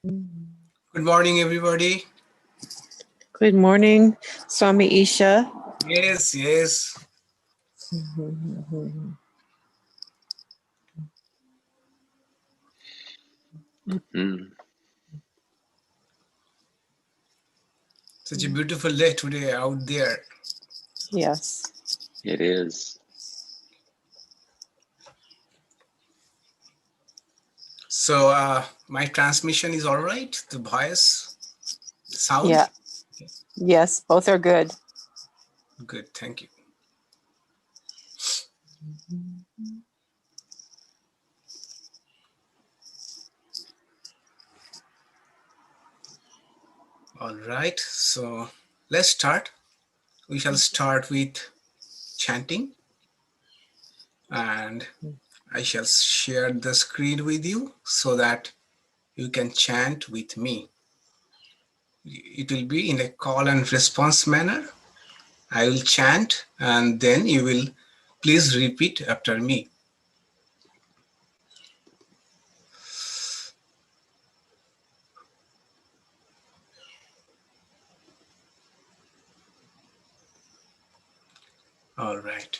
Good morning, everybody. Good morning, Swami Isha. Yes, yes. Such a beautiful day today out there. Yes. It is. So my transmission is all right? The voice, sound? Yeah. Yes, both are good. Good, thank you. All right, so let's start. We shall start with chanting, and I shall share the screen with you so that you can chant with me. It will be in a call and response manner. I will chant and then you will please repeat after me. All right.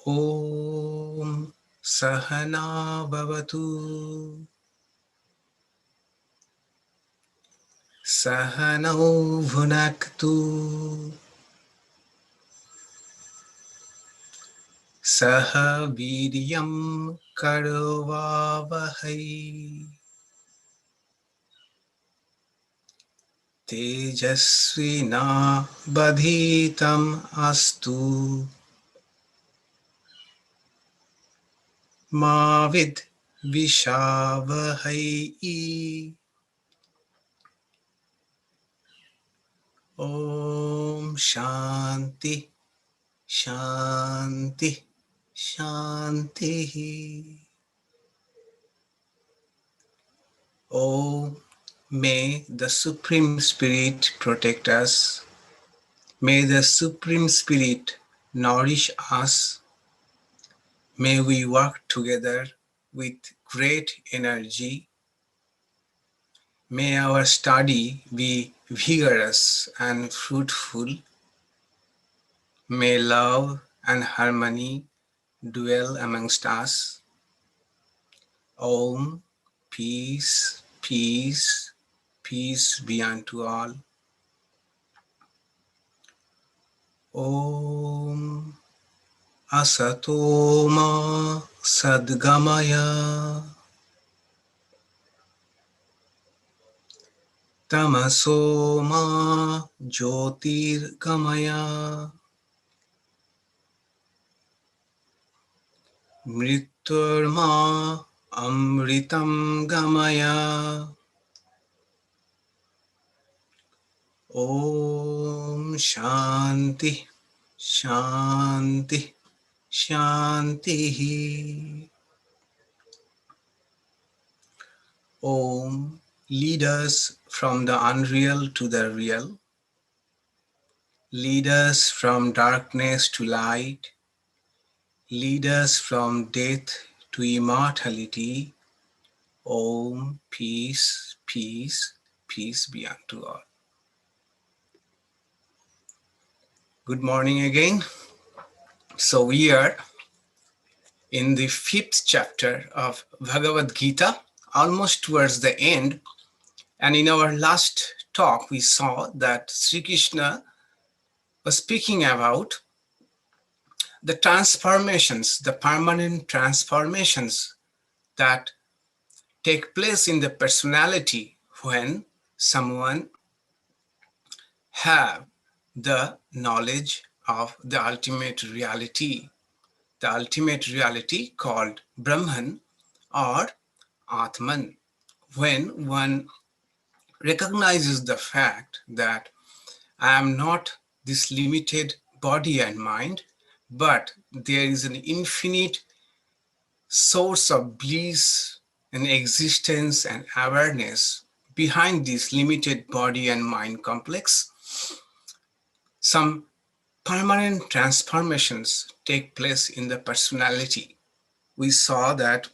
Om Sahana Bhavatu Sahanau Bhunaktu Saha Vidyam Karovavahai Tejasvina Badhitam Astu Mavid Vishavahai. Om Shanti Shanti Shanti. Oh, may the Supreme Spirit protect us. May the Supreme Spirit nourish us. May we work together with great energy. May our study be vigorous and fruitful. May love and harmony dwell amongst us. Om, peace, peace, peace be unto all. Om, asatoma sadgamaya, tamasoma jyotirgamaya, mrityurma amritam gamaya. Om Shanti Shanti Shanti. Om, lead us from the unreal to the real. Lead us from darkness to light. Lead us from death to immortality. Om, peace, peace, peace be unto all. Good morning again. So we are in the 5th chapter of Bhagavad Gita, almost towards the end. And in our last talk, we saw that Sri Krishna was speaking about the transformations, the permanent transformations that take place in the personality when someone have the knowledge of the ultimate reality called Brahman or Atman. When one recognizes the fact that I am not this limited body and mind, but there is an infinite source of bliss and existence and awareness behind this limited body and mind complex, some permanent transformations take place in the personality. We saw that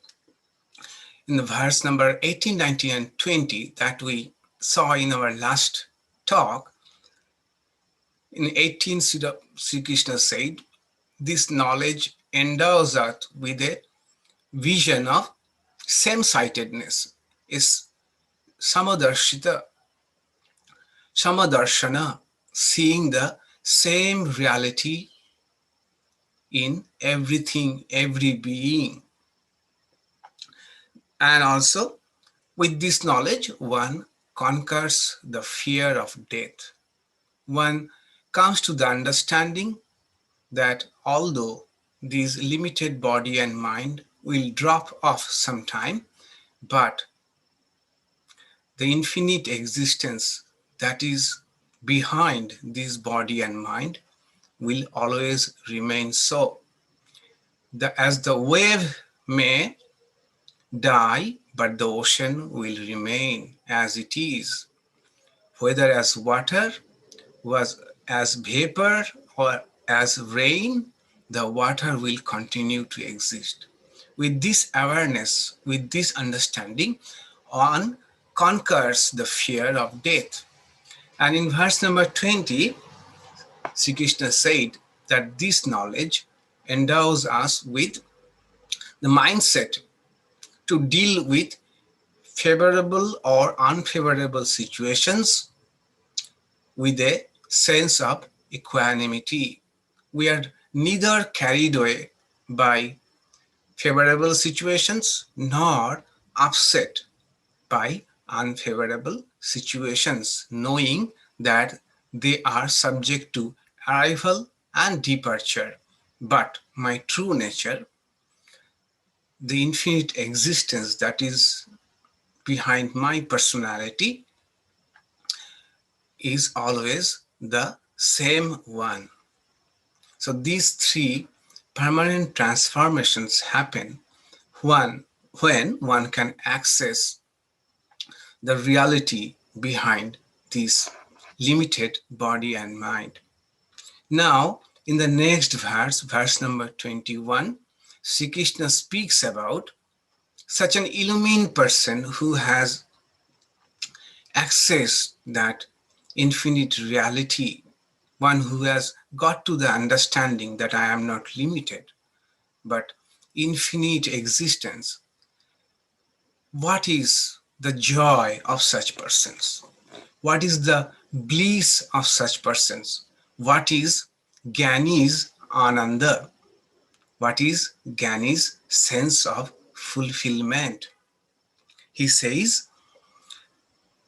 in the verse number 18, 19, and 20 that we saw in our last talk, in 18, Sri Krishna said, this knowledge endows us with a vision of same-sightedness, is samadarshita, samadarshana, seeing the same reality in everything, every being. And also, with this knowledge, one conquers the fear of death. One comes to the understanding that although this limited body and mind will drop off sometime, but the infinite existence that is behind this body and mind will always remain so. As the wave may die, but the ocean will remain as it is, whether as water, was as vapor, or as rain, the water will continue to exist. With this awareness, with this understanding, one conquers the fear of death. And in verse number 20, Sri Krishna said that this knowledge endows us with the mindset to deal with favorable or unfavorable situations with a sense of equanimity. We are neither carried away by favorable situations nor upset by unfavorable situations, knowing that they are subject to arrival and departure. But my true nature, the infinite existence that is behind my personality, is always the same one. So these three permanent transformations happen when one can access the reality behind this limited body and mind. Now, in the next verse, verse number 21, Sri Krishna speaks about such an illumined person who has accessed that infinite reality, one who has got to the understanding that I am not limited, but infinite existence. What is the joy of such persons? What is the bliss of such persons? What is Jnani's Ananda? What is Jnani's sense of fulfillment? He says,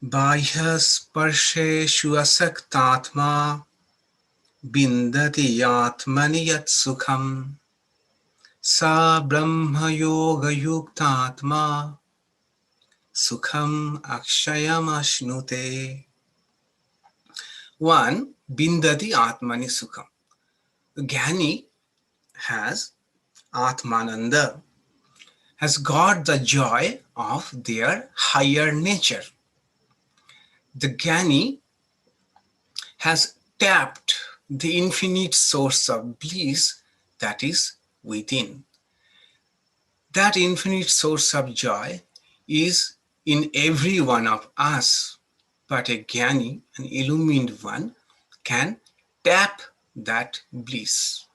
Bahya sparseshu asaktatma bindati yatmani yat sukham sa brahma yoga yuktatma sukham akshayam ashnute. One, bindati atmani sukham. The Jnani has Atmananda, has got the joy of their higher nature. The Jnani has tapped the infinite source of bliss that is within. That infinite source of joy is in every one of us, but a Jnani, an illumined one, can tap that bliss.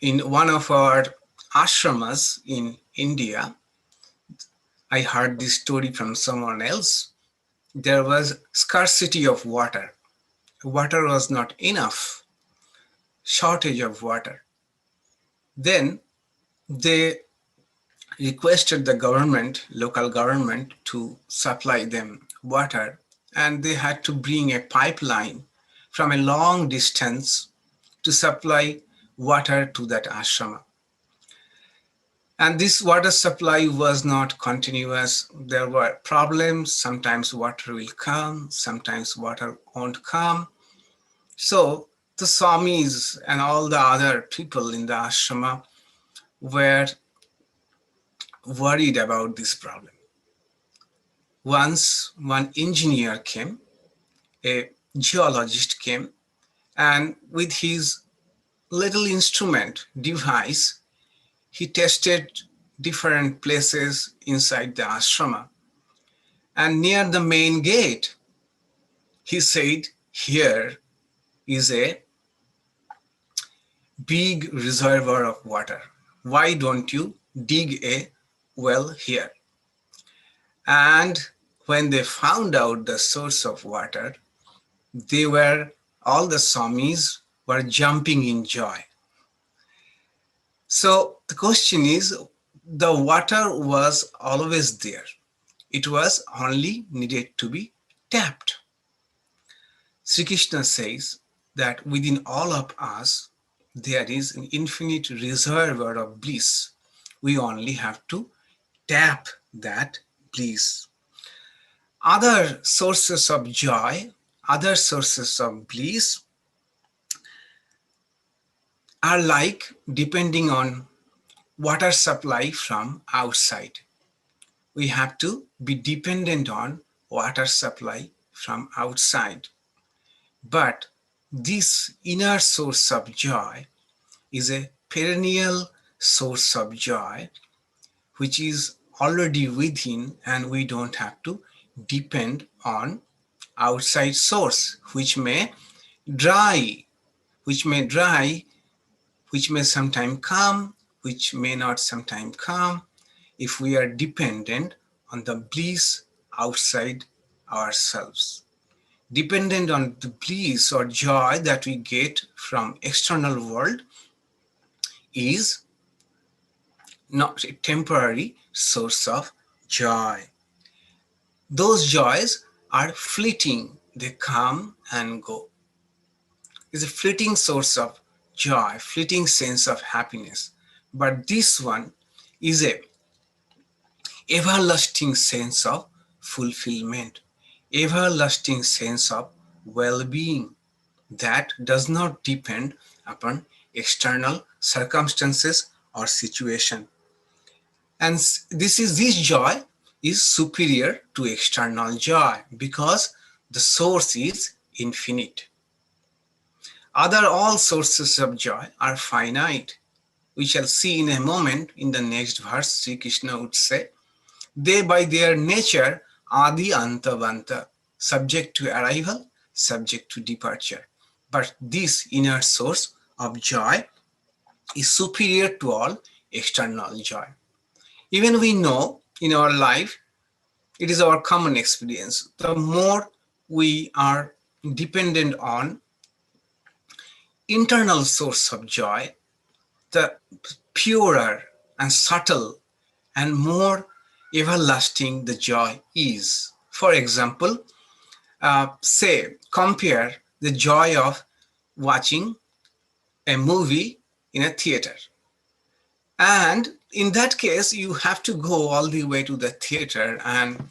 In one of our ashramas in India, I heard this story from someone else. There was scarcity of water. Water was not enough, shortage of water. Then they requested the government, local government, to supply them water, and they had to bring a pipeline from a long distance to supply water to that ashrama. And this water supply was not continuous. There were problems. Sometimes water will come, sometimes water won't come. So the Swamis and all the other people in the ashrama were worried about this problem. Once one engineer came, a geologist came, and with his little instrument device, he tested different places inside the ashrama. And near the main gate, he said, here is a big reservoir of water. Why don't you dig a well here? And when they found out the source of water, all the Swamis were jumping in joy. So the question is, the water was always there. It was only needed to be tapped. Sri Krishna says that within all of us, there is an infinite reservoir of bliss. We only have to tap that bliss. Other sources of joy, other sources of bliss are like depending on water supply from outside. We have to be dependent on water supply from outside. But this inner source of joy is a perennial source of joy, which is already within, and we don't have to depend on outside source, which may dry, which may sometime come, which may not sometime come, if we are dependent on the bliss outside ourselves. Dependent on the bliss or joy that we get from external world is not a temporary source of joy. Those joys are fleeting, they come and go. It's a fleeting source of joy, fleeting sense of happiness. But this one is a everlasting sense of fulfillment, everlasting sense of well-being that does not depend upon external circumstances or situation. And this joy is superior to external joy because the source is infinite. Other all sources of joy are finite. We shall see in a moment in the next verse, Sri Krishna would say, they by their nature are the antavanta, subject to arrival, subject to departure. But this inner source of joy is superior to all external joy. Even we know in our life, it is our common experience, the more we are dependent on internal source of joy, the purer and subtle and more everlasting the joy is. For example, compare the joy of watching a movie in a theater. And in that case, you have to go all the way to the theater and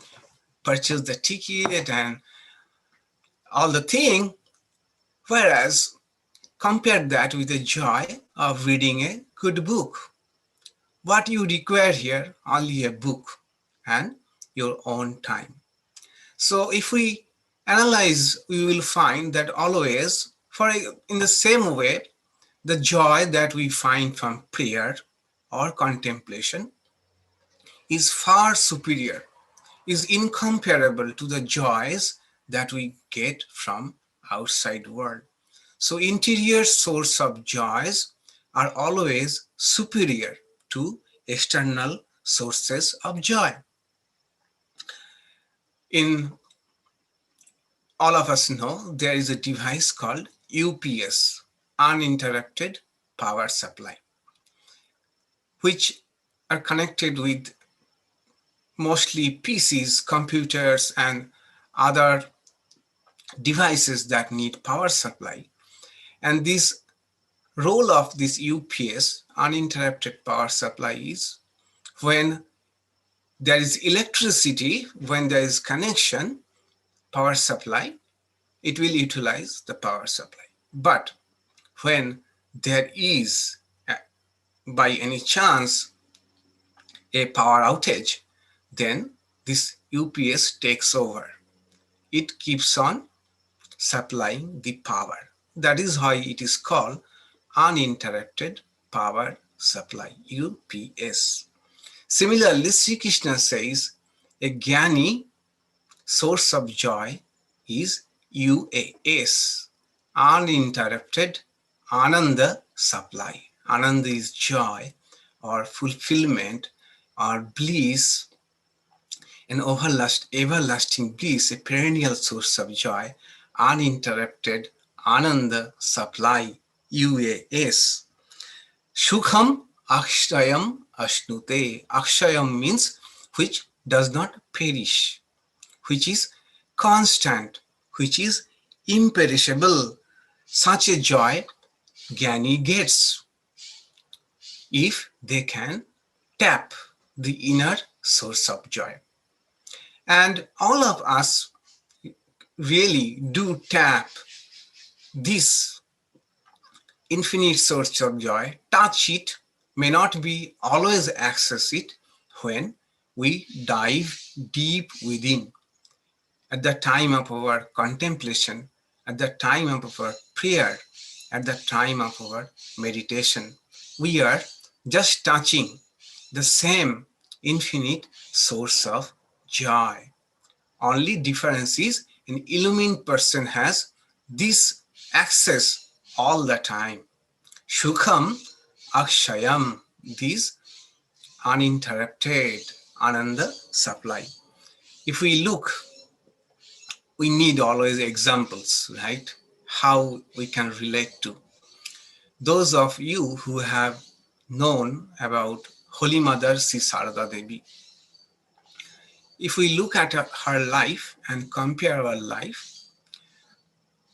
purchase the ticket and all the thing. Whereas compare that with the joy of reading a good book. What you require here, only a book and your own time. So if we analyze, we will find that always, in the same way, the joy that we find from prayer or contemplation is far superior, is incomparable to the joys that we get from outside world. So interior source of joys are always superior to external sources of joy. In all of us know there is a device called UPS, Uninterrupted Power Supply, which are connected with mostly PCs, computers, and other devices that need power supply. And this role of this UPS, uninterrupted power supply, is when there is electricity, when there is connection, power supply, it will utilize the power supply. But when there is, by any chance, a power outage, then this UPS takes over. It keeps on supplying the power. That is why it is called uninterrupted power supply, UPS. Similarly, Sri Krishna says, a Jnani, source of joy, is UAS, uninterrupted Ananda supply. Ananda is joy or fulfillment or bliss, an everlasting bliss, a perennial source of joy, uninterrupted Ananda supply, UAS. Shukham akshayam ashnute. Akshayam means which does not perish, which is constant, which is imperishable. Such a joy Jnani gets if they can tap the inner source of joy. And all of us really do tap this infinite source of joy, touch it, may not be always access it when we dive deep within. At the time of our contemplation, at the time of our prayer, at the time of our meditation, we are just touching the same infinite source of joy. Only difference is an illumined person has this access all the time. Shukham akshayam, this uninterrupted Ananda supply. If we look, we need always examples, right? How we can relate to. Those of you who have known about Holy Mother Sri Sarada Devi, if we look at her life and compare our life,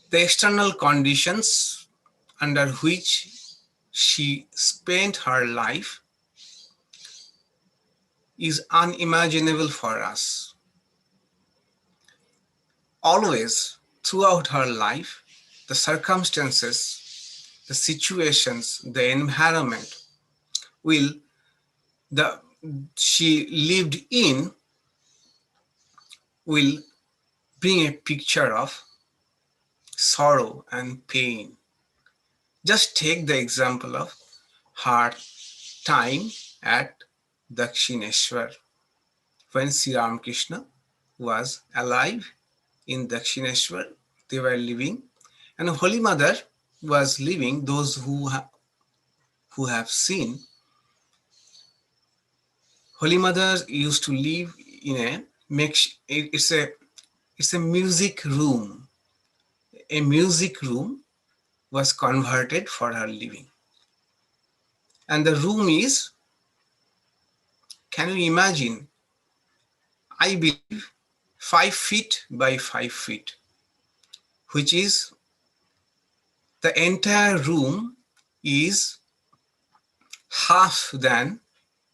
the external conditions under which she spent her life is unimaginable for us. Always, throughout her life, the circumstances, the situations, the environment will the she lived in will bring a picture of sorrow and pain. Just take the example of her time at Dakshineshwar, when Sri Ramakrishna was alive in Dakshineshwar. They were living, and Holy Mother was living. Those who have seen, Holy Mother used to live in it's a music room. A music room was converted for her living. And the room is, can you imagine, I believe 5 feet by 5 feet, which is the entire room is half than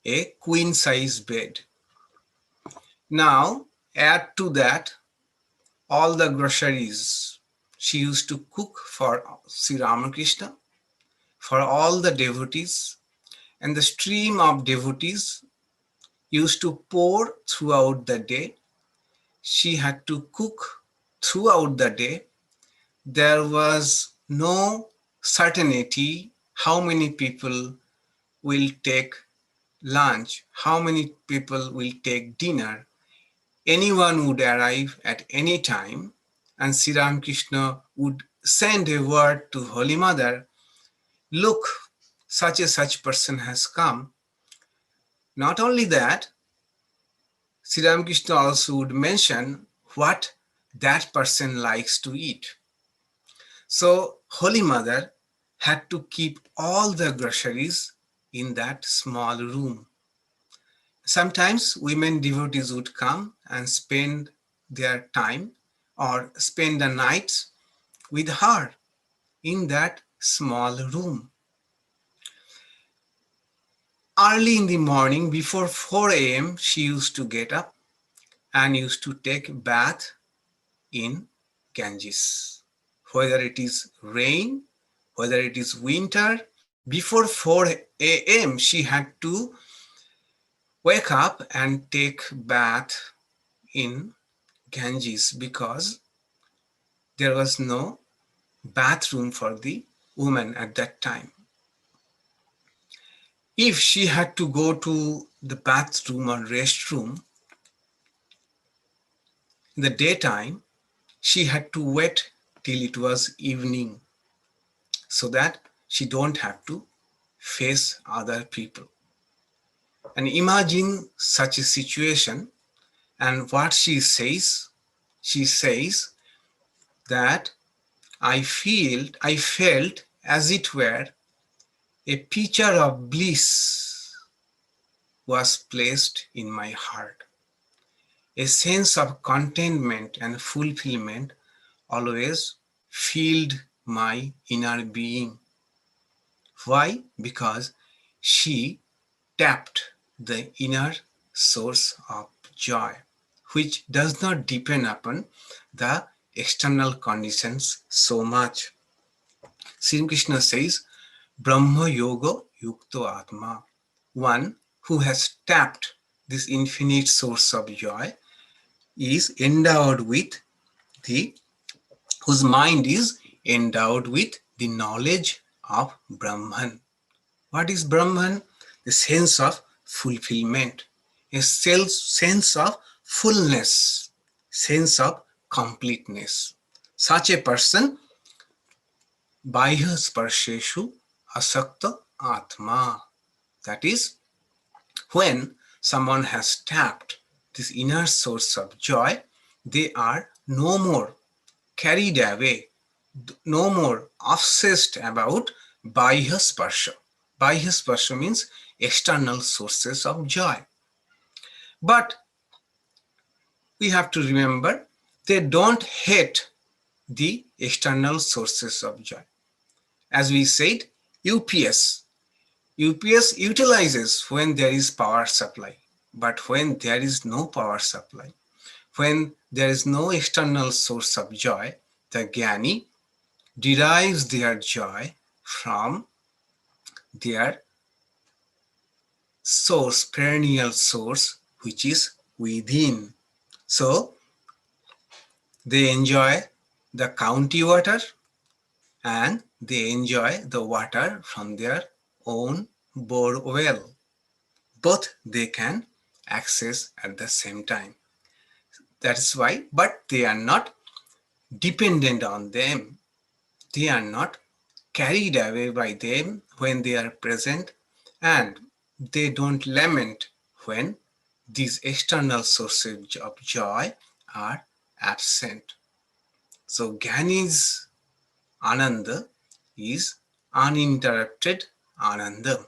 a queen size bed. Now add to that all the groceries she used to cook for Sri Ramakrishna, for all the devotees, and the stream of devotees used to pour throughout the day. She had to cook throughout the day. There was no certainty how many people will take lunch, how many people will take dinner. Anyone would arrive at any time, and Sri Ramakrishna would send a word to Holy Mother, look, such a such person has come. Not only that, Sri Ramakrishna also would mention what that person likes to eat. So Holy Mother had to keep all the groceries in that small room. Sometimes women devotees would come and spend their time or spend the nights with her in that small room. Early in the morning, before 4 a.m., she used to get up and used to take a bath in Ganges. Whether it is rain, whether it is winter, before 4 a.m., she had to wake up and take bath in Ganges because there was no bathroom for the woman at that time. if she had to go to the bathroom or restroom in the daytime, she had to wait till it was evening so that she don't have to face other people. And imagine such a situation, and what she says that I felt as it were a pitcher of bliss was placed in my heart. A sense of contentment and fulfillment always filled my inner being. Why? Because she tapped the inner source of joy, which does not depend upon the external conditions so much. Sri Krishna says, Brahma Yoga Yukto Atma. One who has tapped this infinite source of joy is endowed with the, whose mind is endowed with the knowledge of Brahman. What is Brahman? The sense of fulfillment, a sense of fullness, sense of completeness. Such a person, Bahya Sparsheshu Asakta Atma. That is, when someone has tapped this inner source of joy, they are no more carried away, no more obsessed about Bahya Sparsha. Bahya Sparsha means external sources of joy. But we have to remember, they don't hate the external sources of joy. As we said, UPS utilizes when there is power supply. But when there is no power supply, when there is no external source of joy, the Jnani derives their joy from their source, perennial source, which is within. So they enjoy the county water and they enjoy the water from their own bore well. Both they can access at the same time. That is why, but they are not dependent on them. They are not carried away by them when they are present, and they don't lament when these external sources of joy are absent. So Jnani's Ananda is uninterrupted Ananda,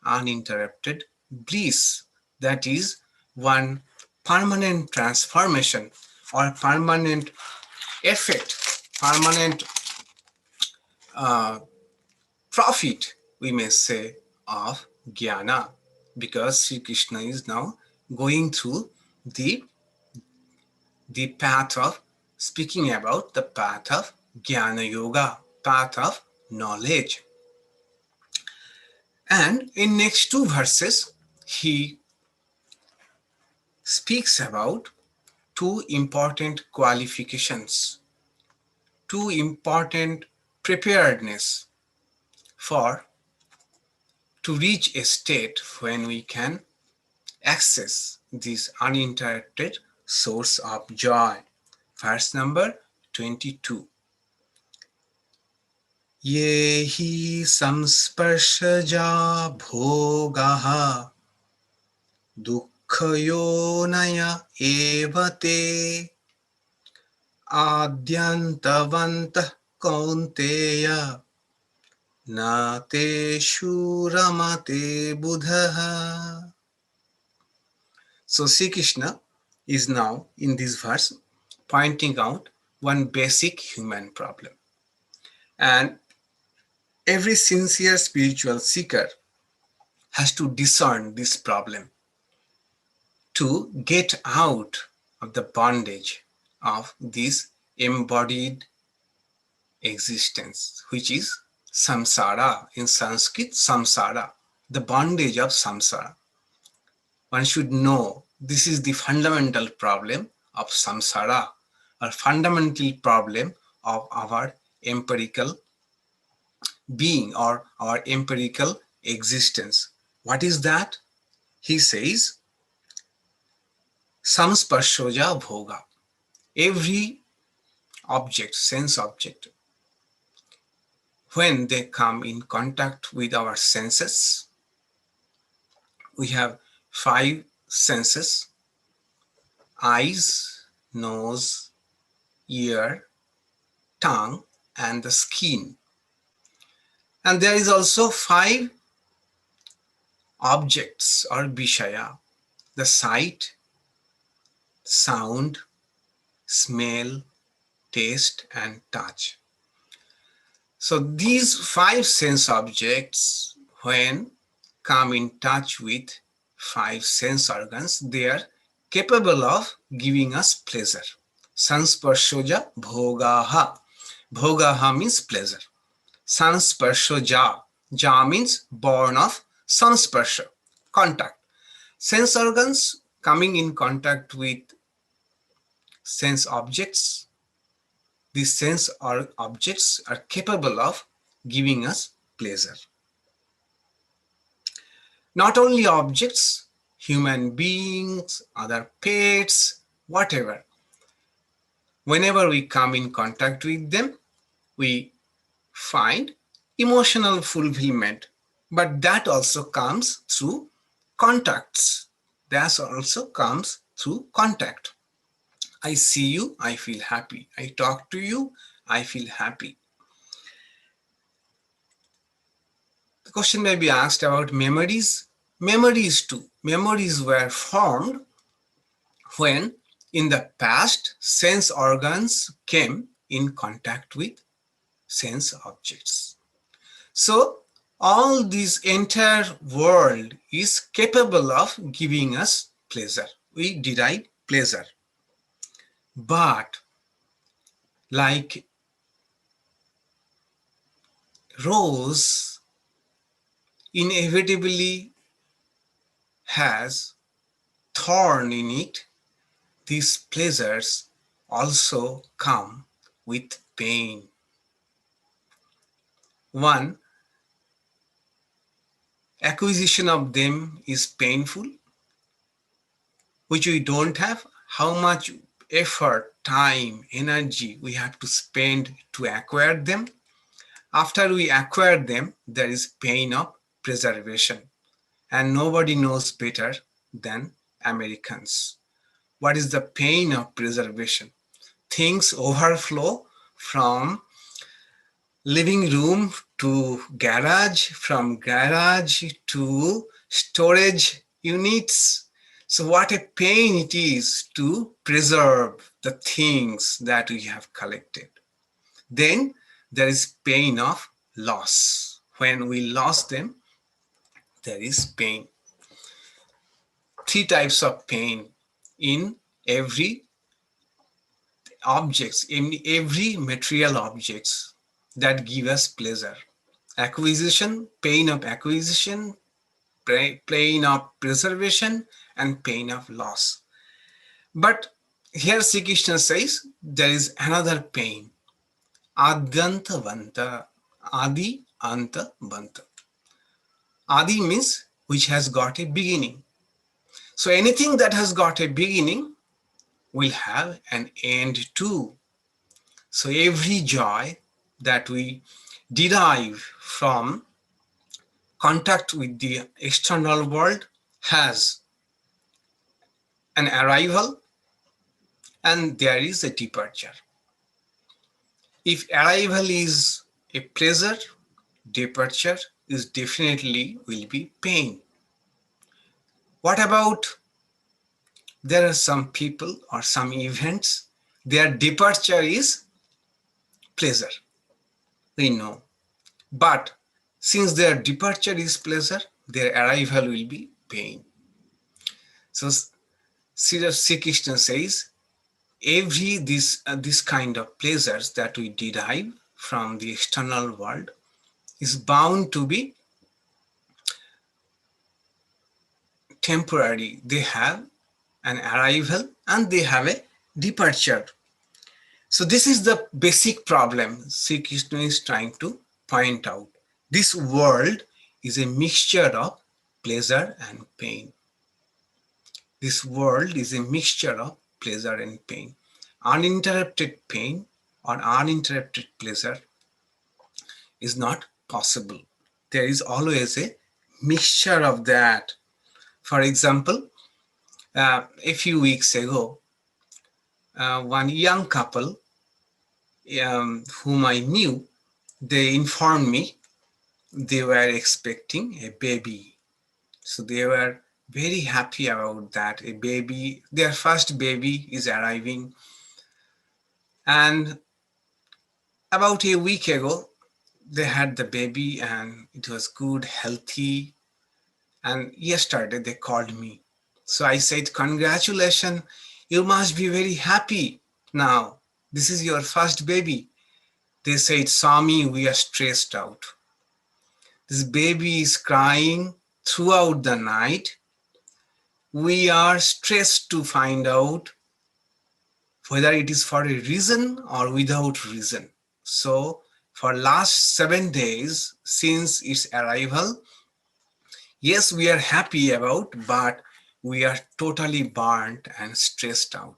uninterrupted bliss. That is one permanent transformation or permanent effect, permanent profit, we may say, of Jnana, because Sri Krishna is now going through the path of, speaking about the path of Jnana Yoga, path of knowledge. And in next two verses, he speaks about two important qualifications, two important preparedness for to reach a state when we can access this uninterrupted source of joy. Verse number 22. Ye hi samsparshaja bhogaha dukkayonaya evate adyantavantah kaunteya na te shuramate buddhaha. So Sri Krishna is now in this verse pointing out one basic human problem. And every sincere spiritual seeker has to discern this problem to get out of the bondage of this embodied existence, which is samsara, in Sanskrit, samsara, the bondage of samsara. One should know this is the fundamental problem of samsara, or fundamental problem of our empirical being or our empirical existence. What is that? He says, samsparshoja bhoga. Every object, sense object, when they come in contact with our senses, we have 5 senses: eyes, nose, ear, tongue, and the skin. And there is also 5 objects or vishaya: the sight, sound, smell, taste, and touch. So these 5 sense objects, when come in touch with 5 sense organs, they are capable of giving us pleasure. Sansparshoja bhogaha. Bhogaha means pleasure. Sansparshoja. Ja means born of sansparsha, contact. Sense organs coming in contact with sense objects, these sense or objects are capable of giving us pleasure. Not only objects, human beings, other pets, whatever. Whenever we come in contact with them, we find emotional fulfillment. But that also comes through contacts. That also comes through contact. I see you, I feel happy. I talk to you, I feel happy. The question may be asked about memories. Memories too. Memories were formed when in the past sense organs came in contact with sense objects. So all this entire world is capable of giving us pleasure. We derive pleasure. But like rose inevitably has thorn in it, these pleasures also come with pain. One, acquisition of them is painful, which we don't have. How much effort, time, energy we have to spend to acquire them. After we acquire them, there is pain of preservation. And nobody knows better than Americans. What is the pain of preservation? Things overflow from living room to garage, from garage to storage units. So what a pain it is to preserve the things that we have collected. Then there is pain of loss. When we lost them, there is pain. 3 types of pain in every objects, in every material objects that give us pleasure. Acquisition, pain of acquisition, pain of preservation, and pain of loss. But here Sri Krishna says there is another pain. Adyanta vanta. Adi anta vanta. Adi means which has got a beginning. So anything that has got a beginning will have an end too. So every joy that we derive from contact with the external world has an arrival and there is a departure. If arrival is a pleasure, departure is definitely will be pain. What about there are some people or some events, their departure is pleasure, we know. But since their departure is pleasure, their arrival will be pain. So Sri Krishna says, every this kind of pleasures that we derive from the external world is bound to be temporary. They have an arrival and they have a departure. So this is the basic problem Sri Krishna is trying to point out. This world is a mixture of pleasure and pain. This world is a mixture of pleasure and pain. Uninterrupted pain or uninterrupted pleasure is not possible. There is always a mixture of that. For example, a few weeks ago, one young couple whom I knew, they informed me they were expecting a baby. So they were very happy about that. A baby, their first baby is arriving. And about a week ago, they had the baby and it was good, healthy. And yesterday they called me. So I said, congratulations, you must be very happy now. This is your first baby. They said, Swami, we are stressed out. This baby is crying throughout the night. We are stressed to find out whether it is for a reason or without reason. So for last 7 days since its arrival, yes, we are happy about, but we are totally burnt and stressed out.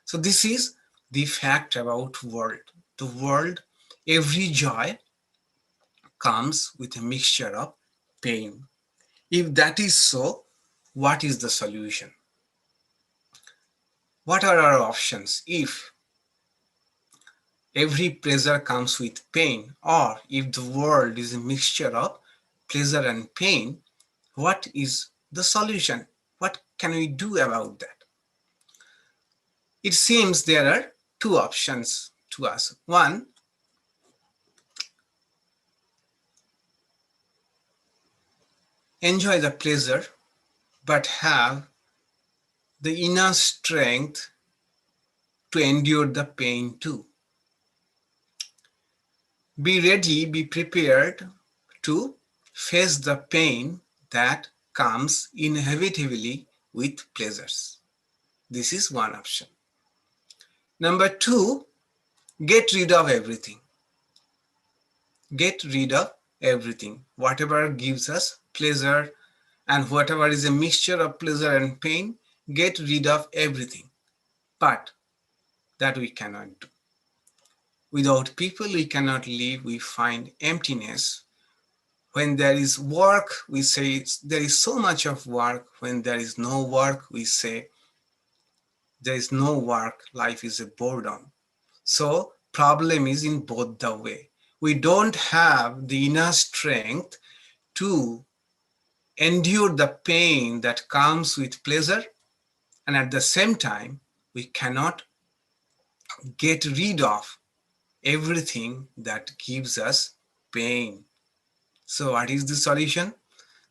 So this is the fact about world. The world, every joy comes with a mixture of pain. If that is so, what is the solution? What are our options if every pleasure comes with pain, or if the world is a mixture of pleasure and pain? What is the solution? What can we do about that? It seems there are two options to us. One, enjoy the pleasure, but have the inner strength to endure the pain too. Be ready, be prepared to face the pain that comes inevitably with pleasures. This is one option. Number two, get rid of everything. Get rid of everything. Whatever gives us pleasure and whatever is a mixture of pleasure and pain, get rid of everything. But that we cannot do. Without people, we cannot live. We find emptiness. When there is work, we say there is so much of work. When there is no work, we say there is no work. Life is a boredom. So problem is in both the way. We don't have the inner strength to endure the pain that comes with pleasure, and at the same time, we cannot get rid of everything that gives us pain. So what is the solution?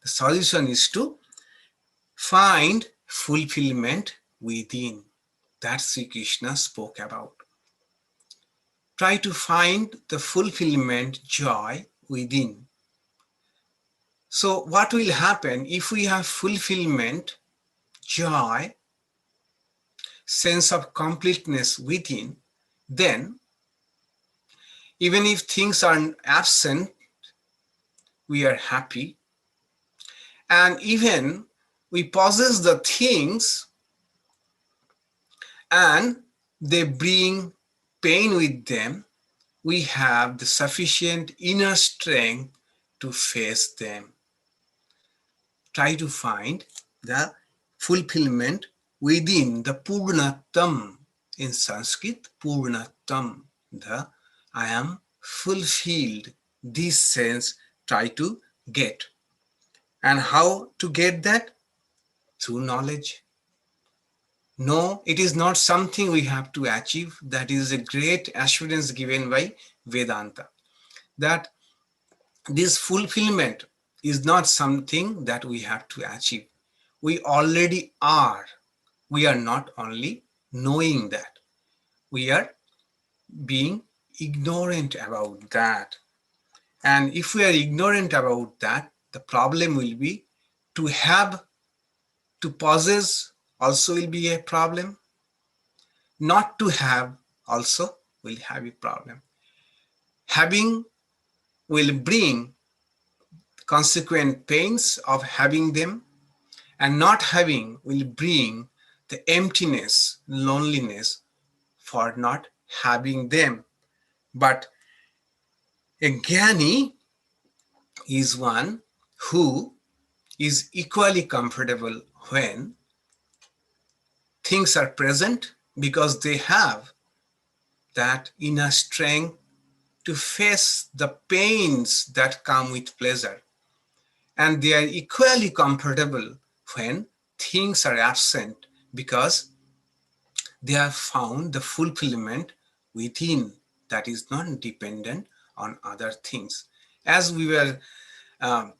The solution is to find fulfillment within. That Sri Krishna spoke about. Try to find the fulfillment, joy within. So what will happen if we have fulfillment, joy, sense of completeness within? Then even if things are absent, we are happy. And even we possess the things and they bring pain with them, we have the sufficient inner strength to face them. Try to find the fulfillment within the Purnatam. In Sanskrit, Purnatam, the I am fulfilled. This sense try to get. And how to get that? Through knowledge. No, it is not something we have to achieve. That is a great assurance given by Vedanta. That this fulfillment is not something that we have to achieve. We already are. We are not only knowing that, we are being ignorant about that. And if we are ignorant about that, the problem will be to have, to possess also will be a problem. Not to have also will have a problem. Having will bring consequent pains of having them, and not having will bring the emptiness, loneliness for not having them. But a Jnani is one who is equally comfortable when things are present, because they have that inner strength to face the pains that come with pleasure. And they are equally comfortable when things are absent, because they have found the fulfillment within that is not dependent on other things. As we were um,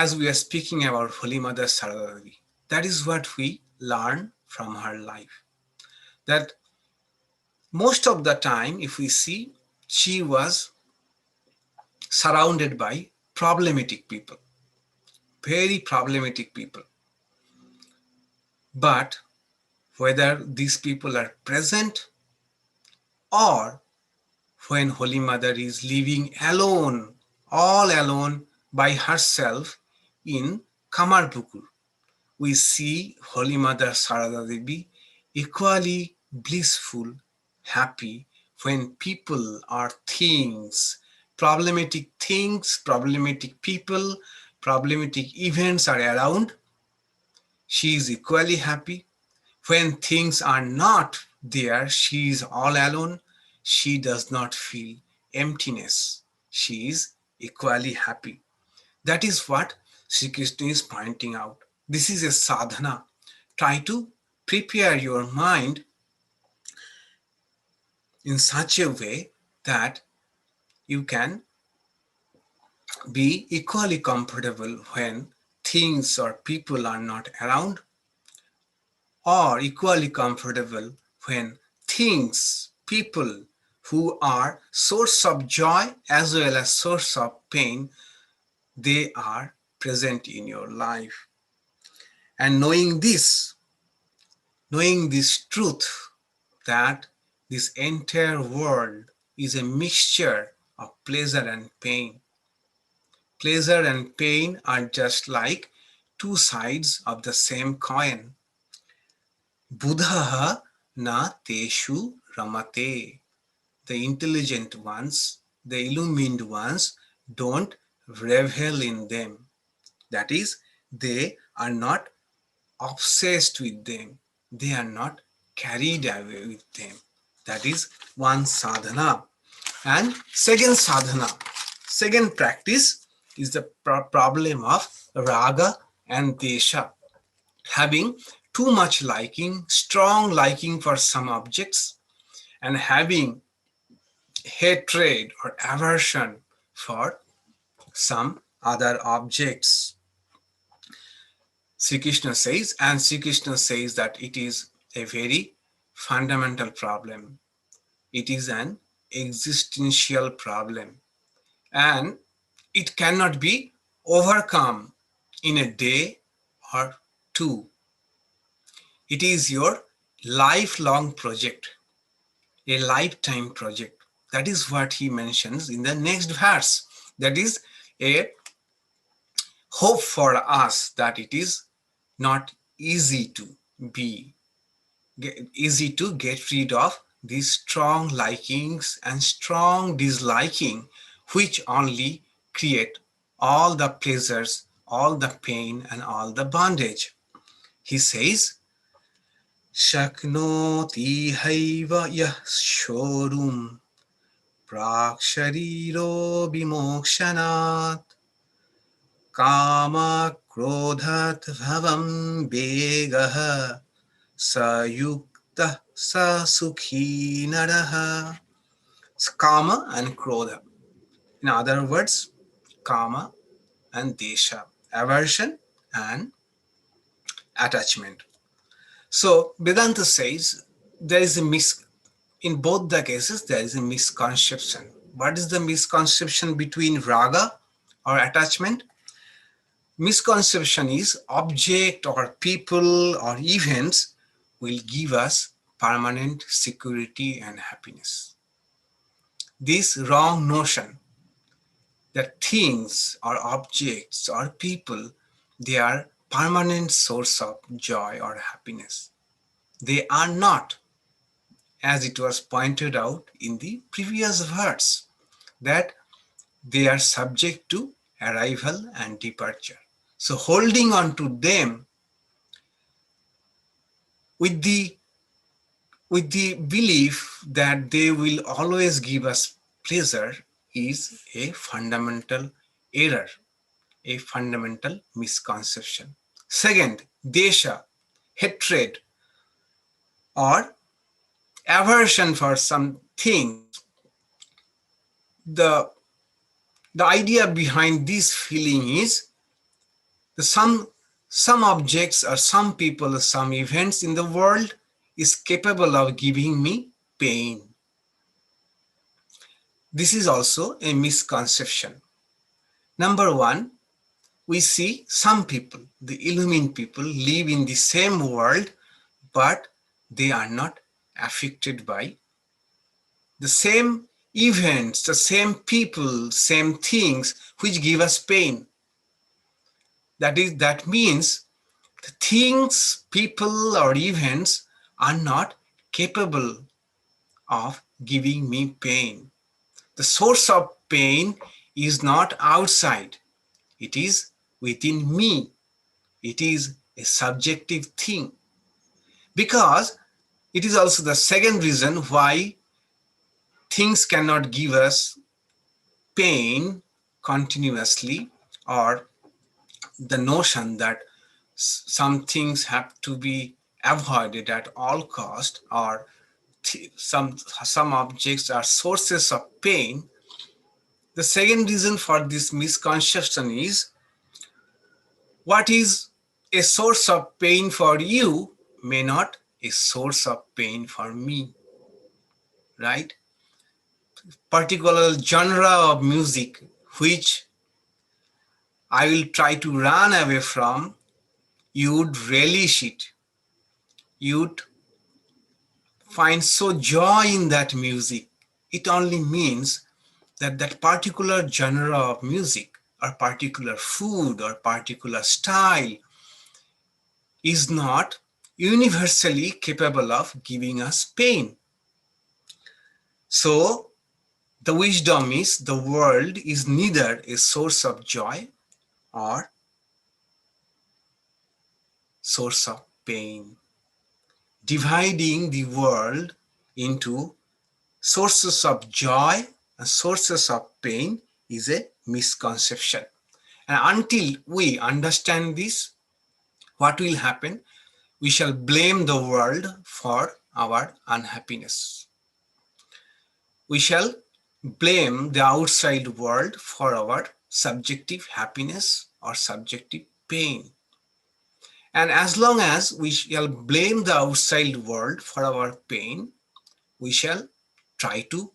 as we are speaking about Holy Mother Sarada Devi, that is what we learn from her life. That most of the time, if we see, she was surrounded by problematic people, very problematic people. But whether these people are present, or when Holy Mother is living alone, all alone by herself in Kamarpukur, we see Holy Mother Sarada Devi equally blissful, happy when people or things, problematic people, problematic events are around. She is equally happy. When things are not there, she is all alone. She does not feel emptiness. She is equally happy. That is what Sri Krishna is pointing out. This is a sadhana. Try to prepare your mind in such a way that you can be equally comfortable when things or people are not around, or equally comfortable when things, people who are source of joy as well as source of pain, they are present in your life. And knowing this truth, that this entire world is a mixture of pleasure and pain. Pleasure and pain are just like two sides of the same coin. Buddha na teshu ramate. The intelligent ones, the illumined ones, don't revel in them. That is, they are not obsessed with them. They are not carried away with them. That is one sadhana. And second sadhana, second practice is the problem of raga and desha. Having too much liking, strong liking for some objects, and having hatred or aversion for some other objects. Sri Krishna says, and Sri Krishna says that it is a very fundamental problem. It is an existential problem, and it cannot be overcome in a day or two. It is your lifelong project, a lifetime project. That is what he mentions in the next verse. That is a hope for us, that it is not easy to get rid of these strong likings and strong disliking, which only create all the pleasures, all the pain, and all the bondage. He says, Shaknoti haiva yah shorum prakshariro bimokshanat kama krodhat bhavam begah sayukta sa sukhi naraha. Kama and krodha. In other words, kama and desha, aversion and attachment. So Vedanta says there is in both the cases there is a misconception. What is the misconception between raga or attachment? Misconception is object or people or events will give us permanent security and happiness. This wrong notion that things or objects or people, they are permanent source of joy or happiness. They are not, as it was pointed out in the previous verse, that they are subject to arrival and departure. So holding on to them with the belief that they will always give us pleasure is a fundamental error, a fundamental misconception. Second, desha, hatred or aversion for some things. The, the idea behind this feeling is the some objects or some people or some events in the world is capable of giving me pain. This is also a misconception. Number one, we see some people, the Illumined people, live in the same world, but they are not affected by the same events, the same people, same things which give us pain. That means the things, people, or events are not capable of giving me pain. The source of pain is not outside, it is within me. It is a subjective thing. Because it is also the second reason why things cannot give us pain continuously, or the notion that some things have to be avoided at all cost, or some objects are sources of pain. The second reason for this misconception is what is a source of pain for you may not a source of pain for me, right? Particular genre of music which I will try to run away from, you would relish it. You'd find so joy in that music. It only means that that particular genre of music or particular food or particular style is not universally capable of giving us pain. So the wisdom is the world is neither a source of joy or source of pain. Dividing the world into sources of joy and sources of pain is a misconception. And until we understand this, what will happen? We shall blame the world for our unhappiness. We shall blame the outside world for our subjective happiness or subjective pain. And as long as we shall blame the outside world for our pain, we shall try to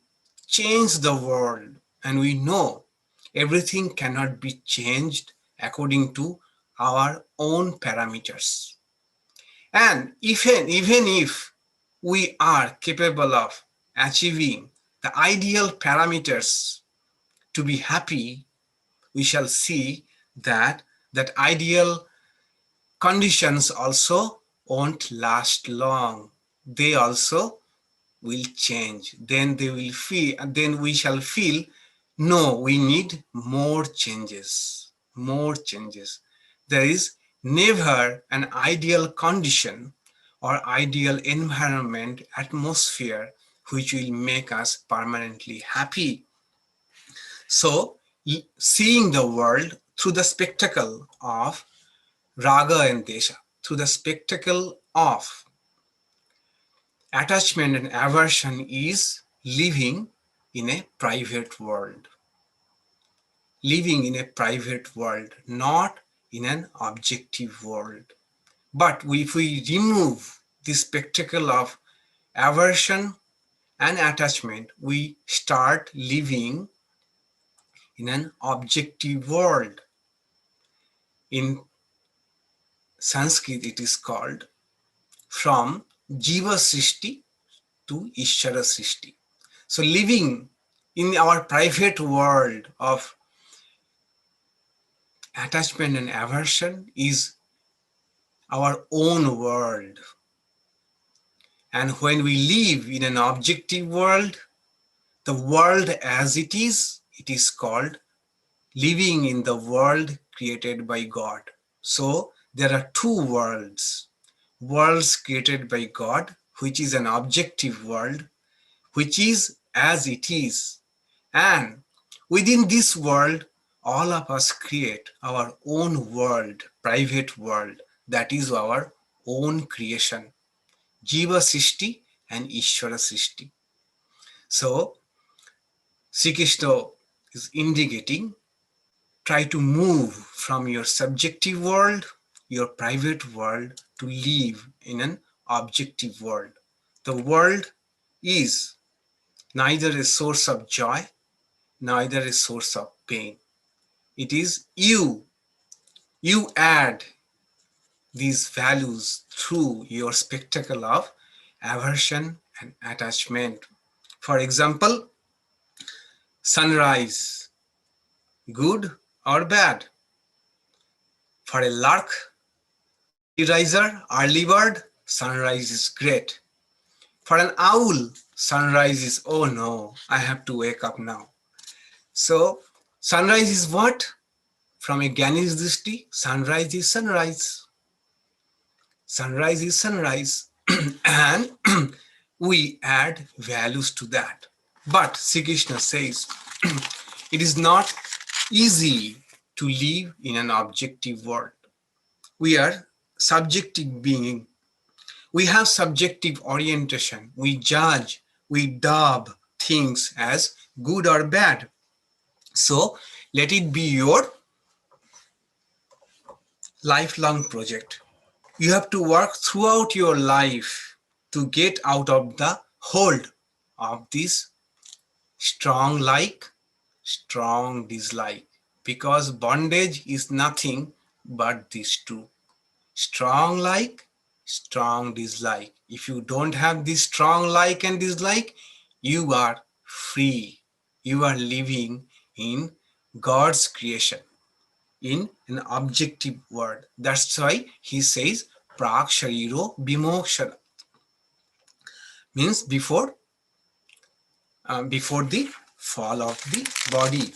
change the world. And we know everything cannot be changed according to our own parameters. And even if we are capable of achieving the ideal parameters to be happy, we shall see that that ideal conditions also won't last long. They also will change. Then they will feel, then we shall feel, no, we need more changes, more changes. There is never an ideal condition or ideal environment, atmosphere, which will make us permanently happy. So, seeing the world through the spectacle of raga and desha, through the spectacle of attachment and aversion, is living in a private world. Living in a private world, not in an objective world. But if we remove the spectacle of aversion and attachment, we start living in an objective world. In Sanskrit, it is called from Jiva Srishti to Ishara Srishti. So living in our private world of attachment and aversion is our own world. And when we live in an objective world, the world as it is called living in the world created by God. So there are two worlds. Worlds created by God, which is an objective world, which is as it is. And within this world, all of us create our own world, private world, that is our own creation. Jiva Srishti and Ishvara Srishti. So, Sri Krishna is indicating, try to move from your subjective world, your private world, to live in an objective world. The world is neither a source of joy, neither a source of pain. It is you. You add these values through your spectacle of aversion and attachment. For example, sunrise, good or bad. For a lark, early riser, early bird, sunrise is great. For an owl, sunrise is, oh no, I have to wake up now. So, sunrise is what? From a Jnani's drishti, sunrise is sunrise. Sunrise is sunrise. And we add values to that. But Sri Krishna says, it is not easy to live in an objective world. We are subjective being. We have subjective orientation. We judge, we dub things as good or bad. So let it be your lifelong project. You have to work throughout your life to get out of the hold of this strong like, strong dislike, because bondage is nothing but these two. Strong like, strong dislike. If you don't have this strong like and dislike, you are free. You are living in God's creation, in an objective world. That's why he says Prak Shariro Bimokshana, means before the fall of the body.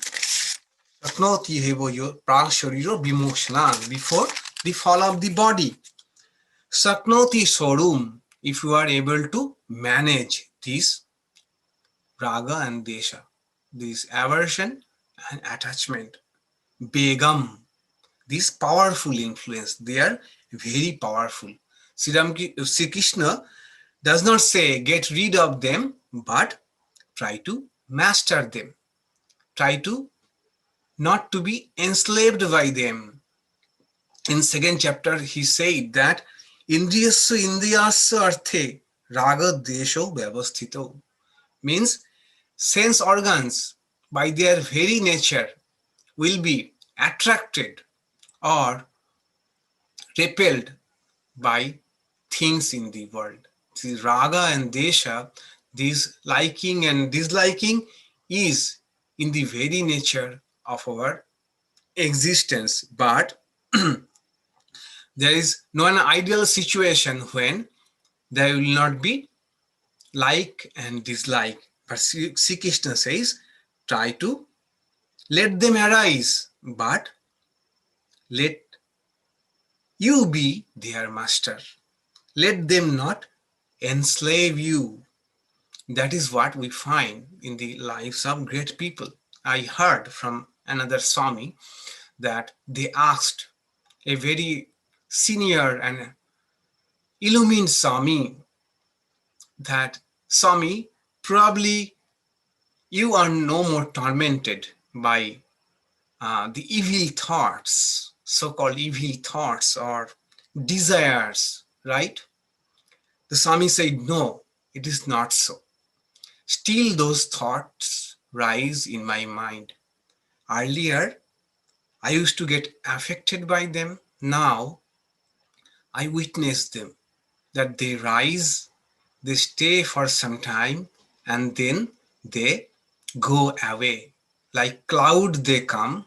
Shaknoti hevo Prak Shariro Bimokshana, before the fall of the body. Saknoti Sorum, if you are able to manage this raga and desha, this aversion and attachment. Begam, this powerful influence, they are very powerful. Sri Krishna does not say get rid of them, but try to master them. Try to not to be enslaved by them. In second chapter, he said that Indriyasya Indriyasya Arthe Raga Desho Vyavasthito, means sense organs by their very nature will be attracted or repelled by things in the world. This raga and desha, this liking and disliking, is in the very nature of our existence. But there is no an ideal situation when there will not be like and dislike. But Sri Krishna says, try to let them arise, but let you be their master. Let them not enslave you. That is what we find in the lives of great people. I heard from another Swami that they asked a very senior and illumined Swami that, Swami, probably you are no more tormented by the evil thoughts, so-called evil thoughts or desires, right? The Swami said, no, it is not so. Still those thoughts rise in my mind. Earlier, I used to get affected by them. Now, I witness them, that they rise, they stay for some time, and then they go away. Like cloud they come,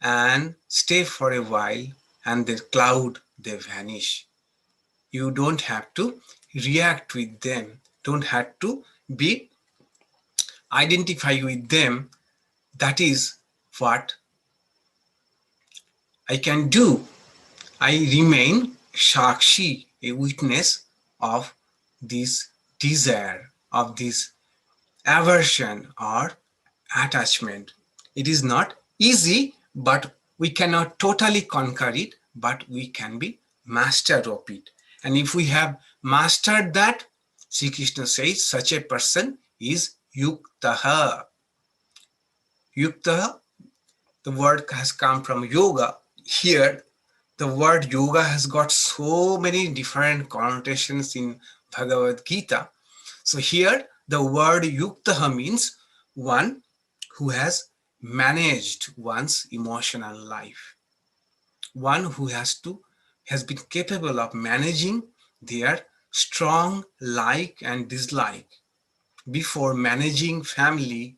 and stay for a while, and their cloud, they vanish. You don't have to react with them, don't have to be identify with them. That is what I can do. I remain Shakshi, a witness of this desire, of this aversion or attachment. It is not easy, but we cannot totally conquer it, but we can be master of it. And if we have mastered that, Sri Krishna says such a person is yuktaha. Yuktaha, the word has come from yoga. Here, the word yoga has got so many different connotations in Bhagavad Gita. So here, the word yuktaha means one who has managed one's emotional life, one who has been capable of managing their strong like and dislike. Before managing family,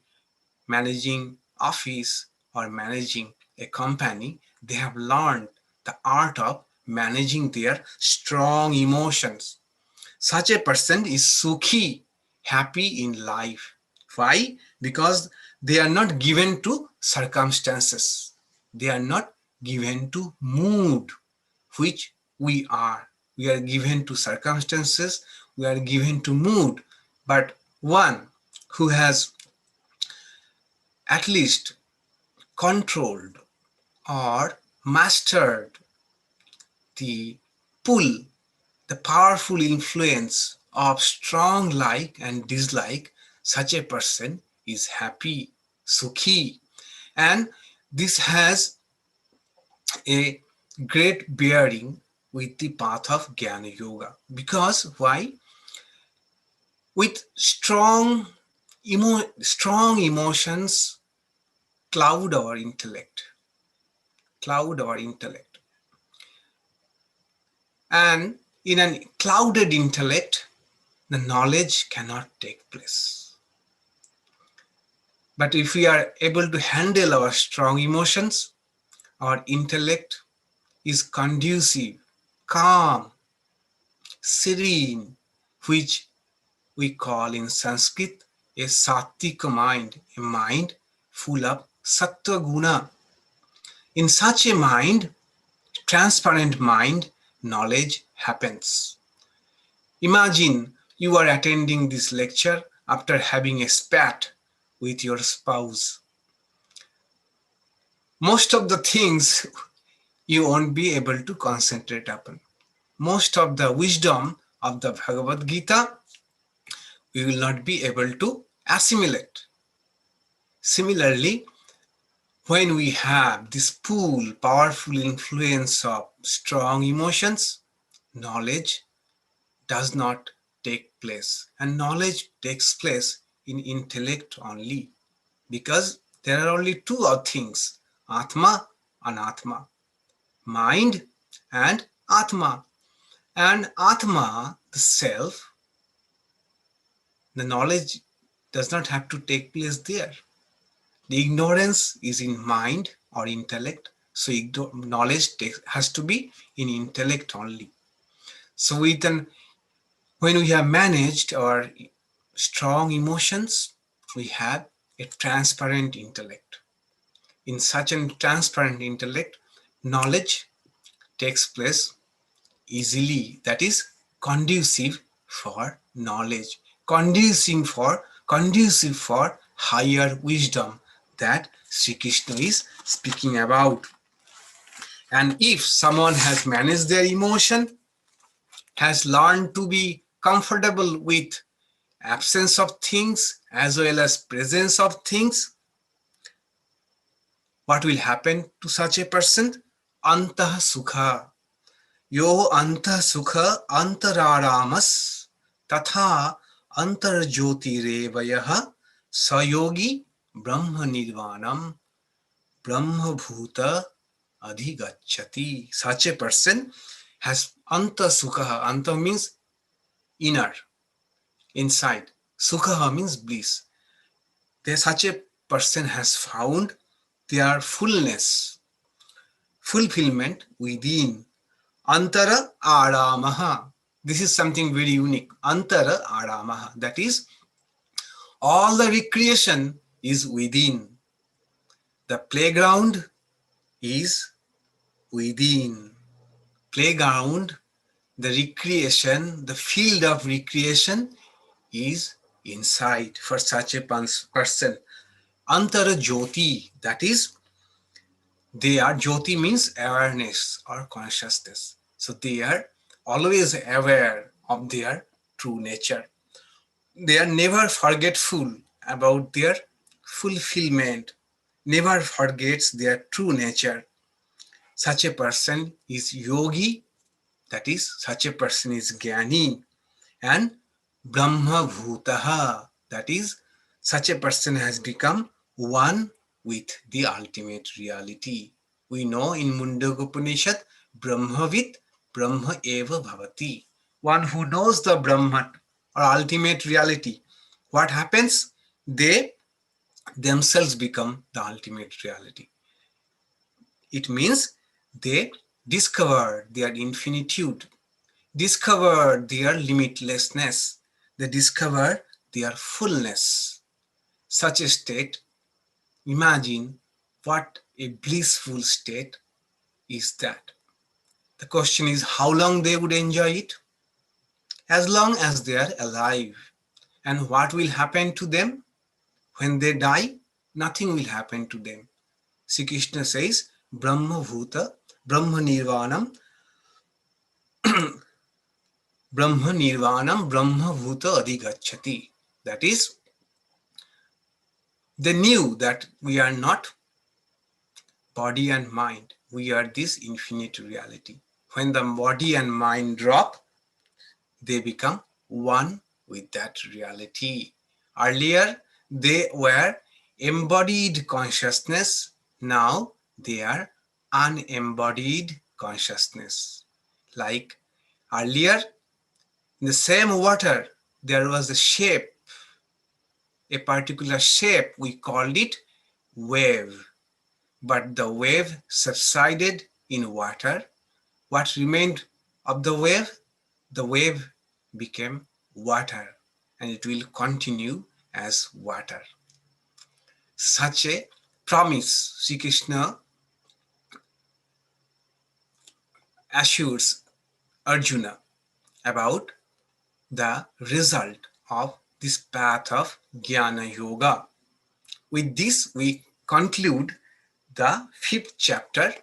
managing office, or managing a company, they have learned the art of managing their strong emotions. Such a person is sukhi, happy in life. Why? Because they are not given to circumstances. They are not given to mood, which we are. We are given to circumstances, we are given to mood. But one who has at least controlled or mastered the pull, the powerful influence of strong like and dislike, such a person is happy, sukhi. And this has a great bearing with the path of Jnana Yoga. Because why? With strong emotions cloud our intellect, cloud our intellect. And in an clouded intellect, the knowledge cannot take place. But if we are able to handle our strong emotions, our intellect is conducive, calm, serene, which we call in Sanskrit a sattvika mind, a mind full of sattva guna. In such a mind, transparent mind, knowledge happens. Imagine you are attending this lecture after having a spat with your spouse. Most of the things you won't be able to concentrate upon. Most of the wisdom of the Bhagavad Gita, we will not be able to assimilate. Similarly, when we have this pool, powerful influence of strong emotions, knowledge does not take place. And knowledge takes place in intellect only. Because there are only two things, Atma, Anatma, mind and Atma. And Atma, the self, the knowledge does not have to take place there. The ignorance is in mind or intellect, so knowledge has to be in intellect only. So when we have managed our strong emotions, we have a transparent intellect. In such a transparent intellect, knowledge takes place easily, that is conducive for knowledge, conducive for higher wisdom that Sri Krishna is speaking about. And if someone has managed their emotion, has learned to be comfortable with absence of things as well as presence of things, what will happen to such a person? Antah sukha. Yo antah sukha antararamas tatha antarjyotirevayah sayogi brahma nirvanam brahma bhuta adhigacchati. Such a person has anta sukha. Anta means inner, inside. Sukha means bliss. Such a person has found their fullness, fulfillment within. Antara aramaha. This is something very unique. Antara aramaha. That is, all the recreation is within. The playground is within. Playground, the recreation, the field of recreation is inside for such a person. Antara Jyoti, that is, they are, Jyoti means awareness or consciousness. So they are always aware of their true nature. They are never forgetful about their fulfillment, never forgets their true nature. Such a person is yogi, that is, such a person is jnani, and brahma bhutaha, that is, such a person has become one with the ultimate reality. We know in Mundaka Upanishad, Brahmavit Brahma eva bhavati. One who knows the Brahman or ultimate reality, what happens? They themselves become the ultimate reality. It means they discover their infinitude, discover their limitlessness, they discover their fullness. Such a state, imagine what a blissful state is that. The question is how long they would enjoy it? As long as they are alive. And what will happen to them? When they die, nothing will happen to them. Sri Krishna says, Brahma Bhuta, Brahma Nirvanam, Brahma Nirvanam, Brahma Bhuta Adhigacchati. That is, they knew that we are not body and mind. We are this infinite reality. When the body and mind drop, they become one with that reality. Earlier, they were embodied consciousness. Now, they are unembodied consciousness. Like earlier, in the same water, there was a shape, a particular shape. We called it wave. But the wave subsided in water. What remained of the wave? The wave became water, and it will continue as water. Such a promise Sri Krishna assures Arjuna about the result of this path of Jnana Yoga. With this, we conclude the 5th chapter,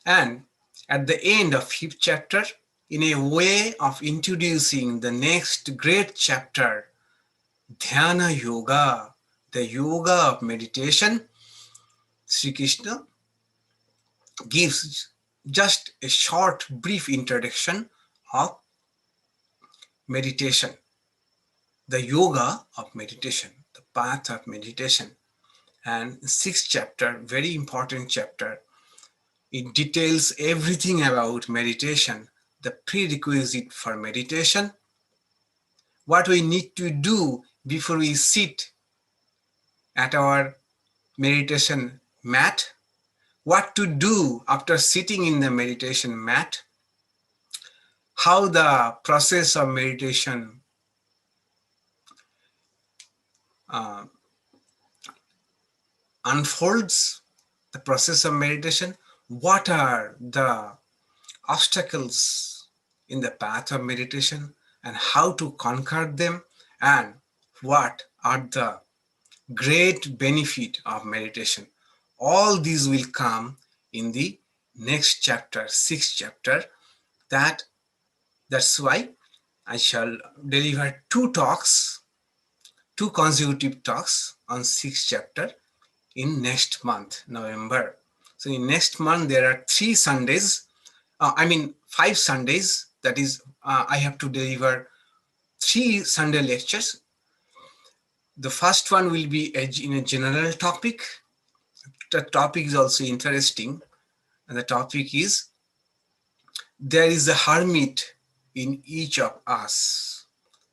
and at the end of 5th chapter, in a way of introducing the next great chapter, Dhyana Yoga, the yoga of meditation, Sri Krishna gives just a short, brief introduction of meditation, the yoga of meditation, the path of meditation. And 6th chapter, very important chapter, it details everything about meditation, the prerequisite for meditation, what we need to do before we sit at our meditation mat, what to do after sitting in the meditation mat, how the process of meditation unfolds, the process of meditation, what are the obstacles in the path of meditation and how to conquer them, and what are the great benefit of meditation. All these will come in the next chapter, 6th chapter. That's why I shall deliver 2 talks, 2 consecutive talks on 6th chapter in next month, November. So in next month, there are 3 Sundays, 5 Sundays, that is, I have to deliver 3 Sunday lectures. The first one will be in a general topic. The topic is also interesting, and the topic is, there is a hermit in each of us.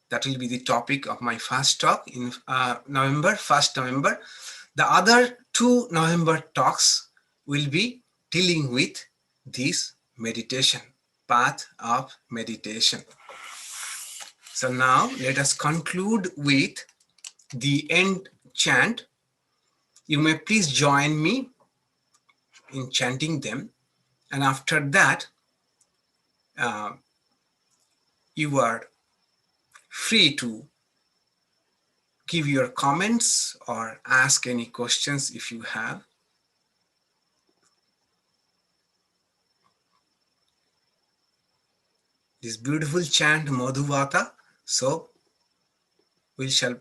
That will be the topic of my first talk in November, 1st November. The other 2 November talks will be dealing with this meditation, path of meditation. So now let us conclude with the end chant. You may please join me in chanting them, and after that uh, you are free to give your comments or ask any questions if you have. This beautiful chant Madhuvata. So we shall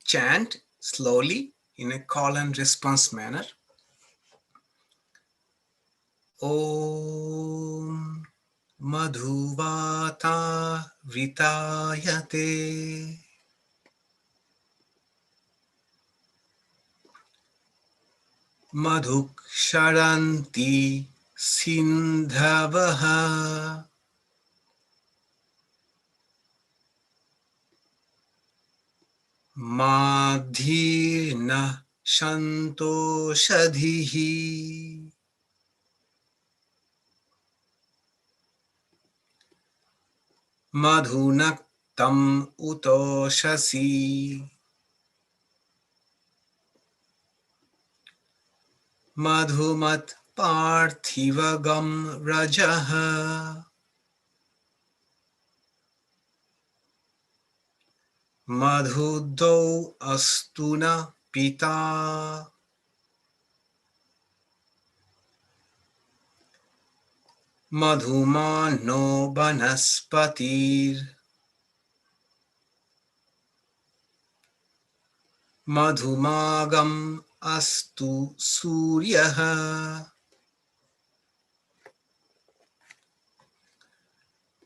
chant slowly in a call and response manner. Om Madhuvata Vitayate Madhuksharanti Sindhavaha Madhirna Shantoshadhihi Madhunaktam Utoshasi Madhumat Parthivagam Rajaha Madhudo Astuna Pita Madhumano Banaspatir Madhumagam Astu Suryaha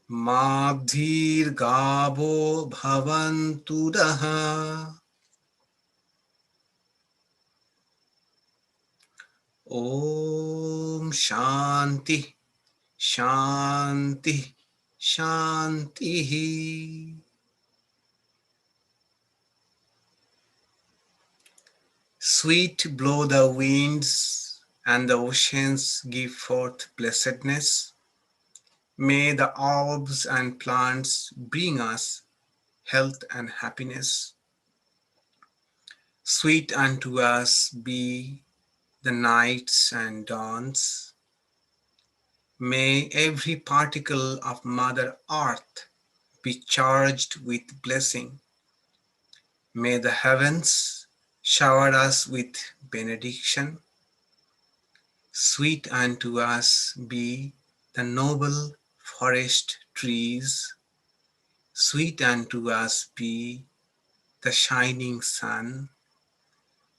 Magdhir Gabo Bhavantudaha. Om Shanti Shanti Shanti. Sweet blow the winds and the oceans give forth blessedness. May the herbs and plants bring us health and happiness. Sweet unto us be the nights and dawns. May every particle of Mother Earth be charged with blessing. May the heavens shower us with benediction. Sweet unto us be the noble forest trees. Sweet unto us be the shining sun.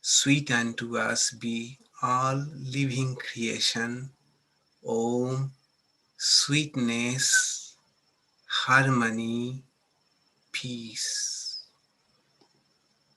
Sweet unto us be all living creation. Om, sweetness, harmony, peace.